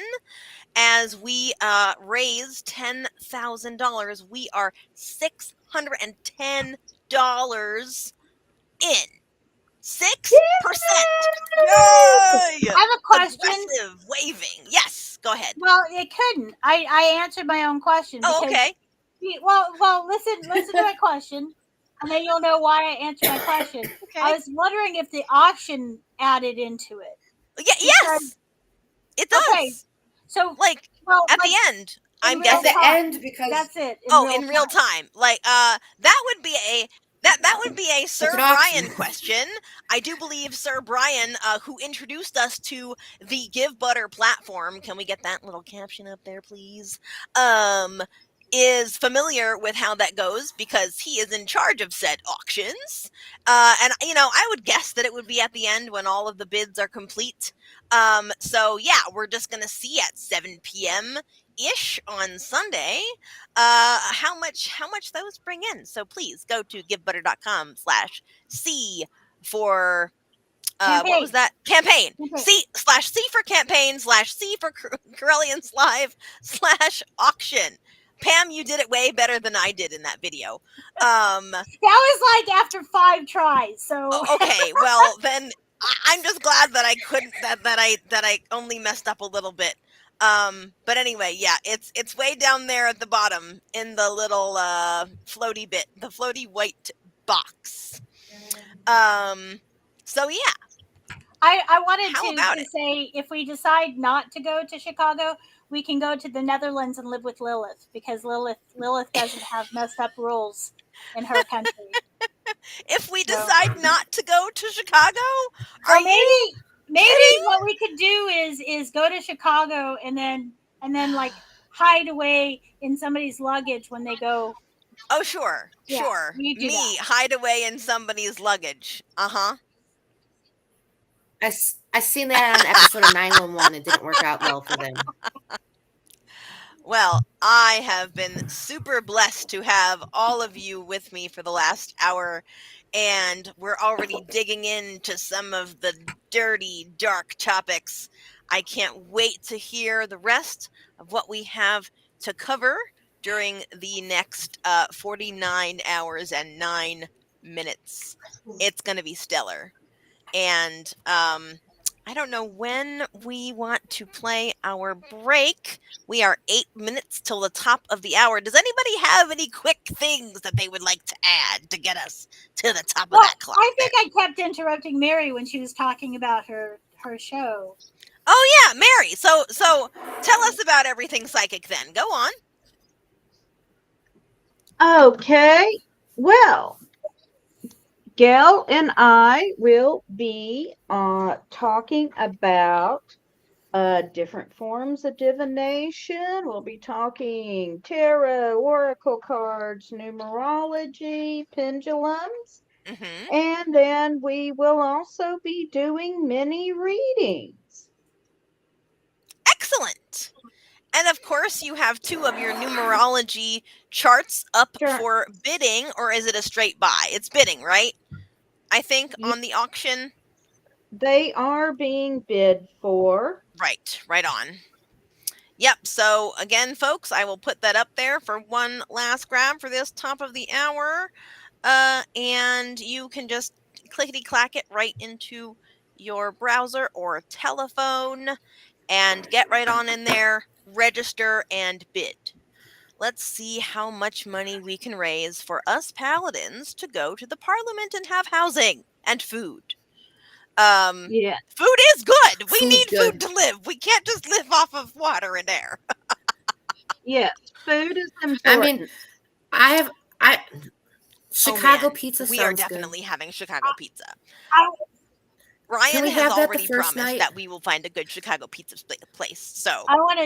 as we raise $10,000. We are $610 in. 6%. Yay! I have a question. Aggressive waving. Yes, go ahead. Well, it couldn't. I answered my own question. Oh, because okay. Well, listen to my question. and then you'll know why I answered my question. Okay. I was wondering if the auction added into it. Yeah, yes, it does. Okay, so Like well, at like, the end, I'm real At the guessing. time. end, because That's it. In real time. Like that would be a that would be a Sir an auction. Brian question. I do believe Sir Brian, who introduced us to the Give Butter platform. Can we get that little caption up there, please? Is familiar with how that goes because he is in charge of said auctions. And I would guess that it would be at the end when all of the bids are complete. So yeah, we're just gonna see at 7 p.m. ish on Sunday how much those bring in. So please go to givebutter.com/C for what was that? Campaign. C for campaign /C for Correllians Live /auction. Pam, you did it way better than I did in that video. That was like after 5 tries. So okay, well then I'm just glad that I couldn't that I only messed up a little bit. But anyway, yeah, it's way down there at the bottom in the little floaty bit, the floaty white box. So yeah. I wanted How about to it? say if we decide not to go to Chicago, we can go to the Netherlands and live with Lilith because Lilith doesn't have messed up rules in her country. If we decide not to go to Chicago, So are you maybe kidding? what we could do is go to Chicago and then like hide away in somebody's luggage when they go. Oh sure, Yeah, sure. you do Me that. hide away in somebody's luggage. Uh-huh. I seen that on episode of 911. It didn't work out well for them. Well, I have been super blessed to have all of you with me for the last hour, and we're already digging into some of the dirty, dark topics. I can't wait to hear the rest of what we have to cover during the next 49 hours and 9 minutes. It's going to be stellar. And I don't know when we want to play our break. We are 8 minutes till the top of the hour. Does anybody have any quick things that they would like to add to get us to the top of that clock? I think I kept interrupting Mary when she was talking about her show. Oh yeah, Mary. So tell us about everything psychic then. Go on. Okay. Well, Gail and I will be talking about different forms of divination. We'll be talking tarot, oracle cards, numerology, pendulums, and then we will also be doing mini readings. Excellent. And of course, you have 2 of your numerology charts up for bidding, or is it a straight buy? It's bidding, right? I think on the auction. They are being bid for. Right on. Yep, so again, folks, I will put that up there for one last grab for this top of the hour. And you can just clickety-clack it right into your browser or telephone and get right on in there, register, and bid. Let's see how much money we can raise for us paladins to go to the Parliament and have housing and food. Yeah. Food is good. We need food to live. We can't just live off of water and air. Yes, food is important. I mean, Chicago pizza we sounds are definitely good. having Chicago pizza. Can Ryan we has have that the already first promised night? that we will find a good Chicago pizza place. So I want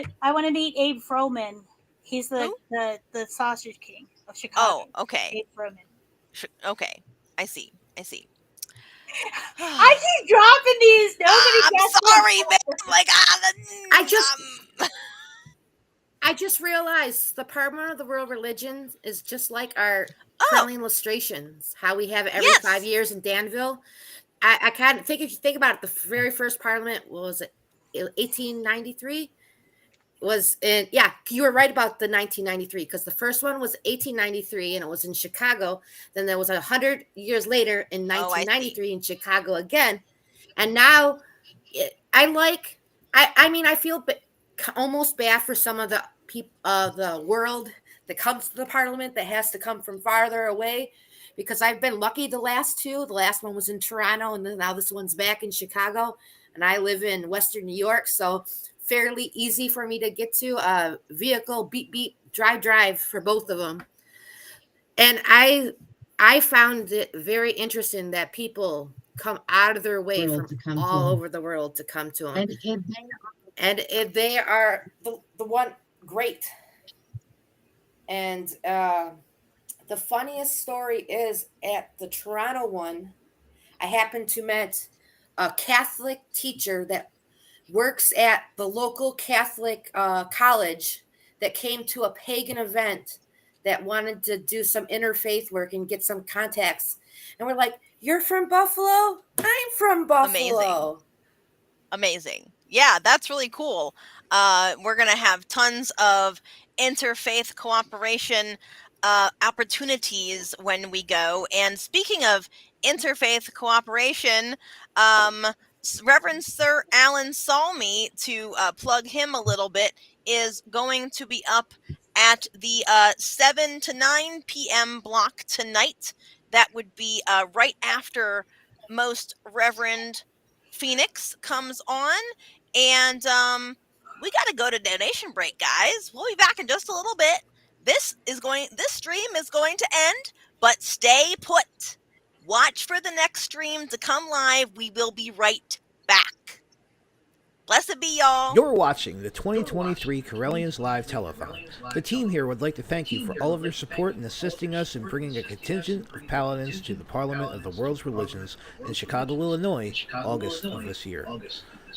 to meet Abe Froman. He's the sausage king of Chicago. Oh, okay. Abe Froman. Okay, I see. I keep dropping these. Nobody I'm sorry, man. Like I just realized the Department of the World Religions is just like our Correllian illustrations, how we have it every 5 years in Danville. I kind of think, if you think about it, the very first Parliament, what was it, 1893? You were right about the 1993, because the first one was 1893 and it was in Chicago. Then there was 100 years later in 1993 in Chicago again. And now I feel almost bad for some of the people of the world that comes to the Parliament that has to come from farther away, because I've been lucky the last two. The last one was in Toronto, and then now this one's back in Chicago, and I live in Western New York, so fairly easy for me to get to. Vehicle, beep beep, drive for both of them. And I found it very interesting that people come out of their way from all over the world to come to them, and they are the one great. And the funniest story is at the Toronto one, I happened to meet a Catholic teacher that works at the local Catholic college that came to a pagan event that wanted to do some interfaith work and get some contacts. And we're like, "You're from Buffalo? I'm from Buffalo." Amazing. Yeah, that's really cool. We're going to have tons of interfaith cooperation opportunities when we go. And speaking of interfaith cooperation, Reverend Sir Alan Salmi, to plug him a little bit, is going to be up at the 7 to 9 p.m. block tonight. That would be right after Most Reverend Phoenix comes on. And we got to go to donation break, guys. We'll be back in just a little bit. This stream is going to end, but stay put. Watch for the next stream to come live. We will be right back. Blessed be y'all. You're watching the 2023 Correllians Live Telethon. The team here would like to thank you for all of your support in assisting us in bringing a contingent of paladins to the Parliament of the World's Religions in Chicago, Illinois, August of this year.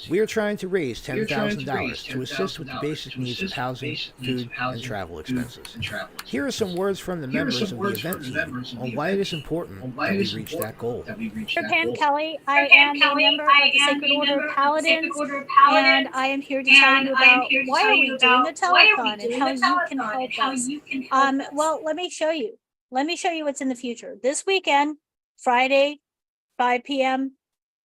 We are trying to raise $10,000 to assist with the basic needs of housing, food, and travel expenses. Here are some words from the members of the event team on why it is important that we reach that goal. I'm Pam Kelly. I am a member of the Sacred Order of Paladins, and I am here to tell you about why are we doing the telethon and how you can help us. Well, let me show you. Let me show you what's in the future. This weekend, Friday, 5 p.m.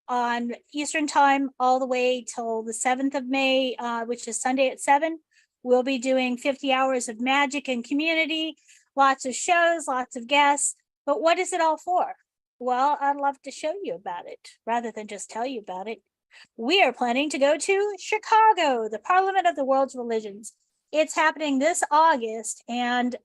on Eastern time, all the way till the 7th of May, which is Sunday at 7. We'll be doing 50 hours of magic and community, lots of shows, lots of guests. But what is it all for? Well, I'd love to show you about it rather than just tell you about it. We are planning to go to Chicago, the Parliament of the World's Religions. It's happening this August, and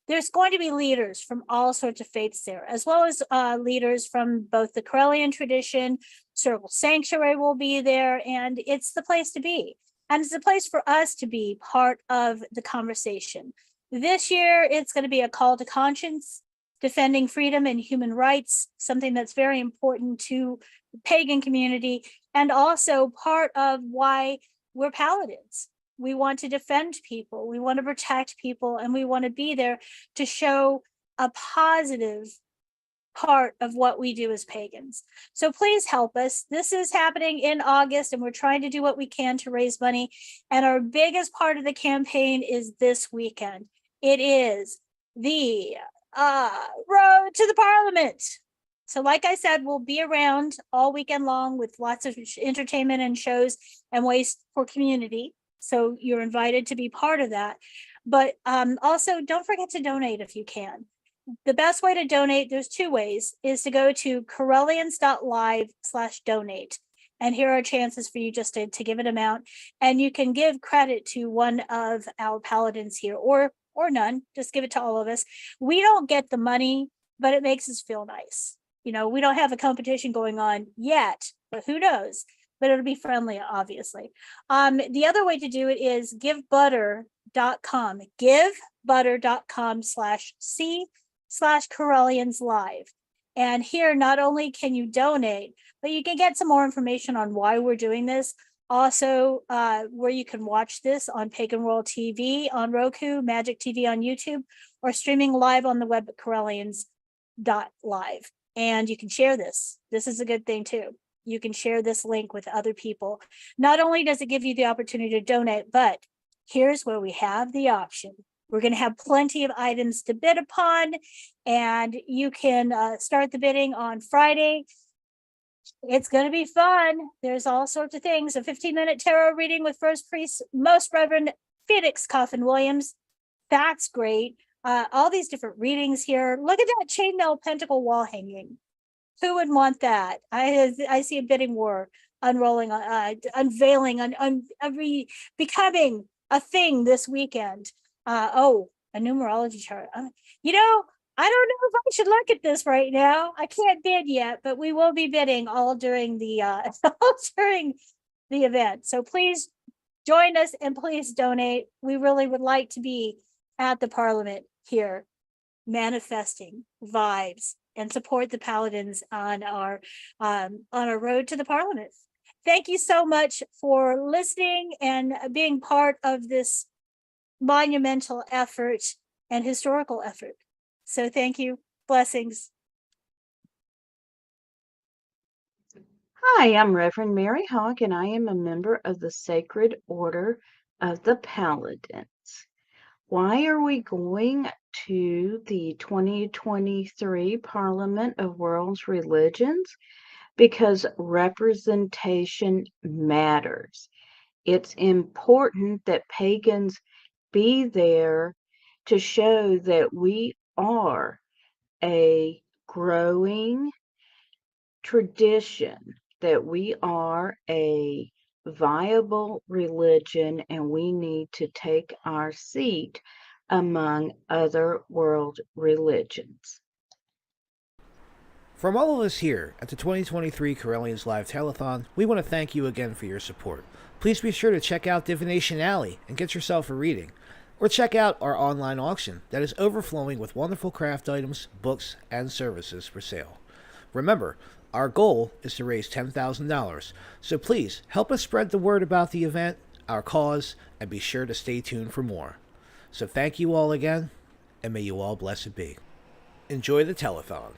there's going to be leaders from all sorts of faiths there, as well as leaders from both the Correllian tradition. Circle Sanctuary will be there, and it's the place to be. And it's a place for us to be part of the conversation. This year, it's going to be a call to conscience, defending freedom and human rights, something that's very important to the pagan community, and also part of why we're paladins. We want to defend people, we want to protect people, and we want to be there to show a positive part of what we do as pagans. So please help us. This is happening in August, and we're trying to do what we can to raise money. And our biggest part of the campaign is this weekend. It is the road to the Parliament. So like I said, we'll be around all weekend long with lots of entertainment and shows and ways for community. So you're invited to be part of that. But also don't forget to donate if you can. The best way to donate, there's two ways, is to go to correllians.live/donate. And here are chances for you just to give an amount. And you can give credit to one of our paladins here, or none, just give it to all of us. We don't get the money, but it makes us feel nice. You know, we don't have a competition going on yet, but who knows? But it'll be friendly, obviously. The other way to do it is givebutter.com, givebutter.com/C/Correllians Live. And here, not only can you donate, but you can get some more information on why we're doing this. Also, where you can watch this on Pagan World TV, on Roku, Magic TV on YouTube, or streaming live on the web at Correllians.live. And you can share this. This is a good thing too. You can share this link with other people. Not only does it give you the opportunity to donate, but here's where we have the option. We're going to have plenty of items to bid upon, and you can start the bidding on Friday. It's going to be fun. There's all sorts of things. A 15-minute tarot reading with First Priest, Most Reverend Phoenix Coffin Williams. That's great. all these different readings here. Look at that chainmail pentacle wall hanging. Who would want that? I see a bidding war unrolling, unveiling, becoming a thing this weekend. Oh, a numerology chart. You know, I don't know if I should look at this right now. I can't bid yet, but we will be bidding all during the all during the event. So please join us and please donate. We really would like to be at the Parliament here, manifesting vibes and support the Paladins on our road to the Parliament. Thank you so much for listening and being part of this monumental effort and historical effort. So thank you. Blessings. Hi, I'm Reverend Mary Hawk, and I am a member of the Sacred Order of the Paladins. Why are we going to the 2023 Parliament of World's Religions? Because representation matters. It's important that pagans be there to show that we are a growing tradition, that we are a viable religion, and we need to take our seat among other world religions. From all of us here at the 2023 Correllians Live Telethon, we want to thank you again for your support. Please be sure to check out Divination Alley and get yourself a reading. Or check out our online auction that is overflowing with wonderful craft items, books, and services for sale. Remember, our goal is to raise $10,000, so please help us spread the word about the event, our cause, and be sure to stay tuned for more. So thank you all again, and may you all blessed be. Enjoy the telethon.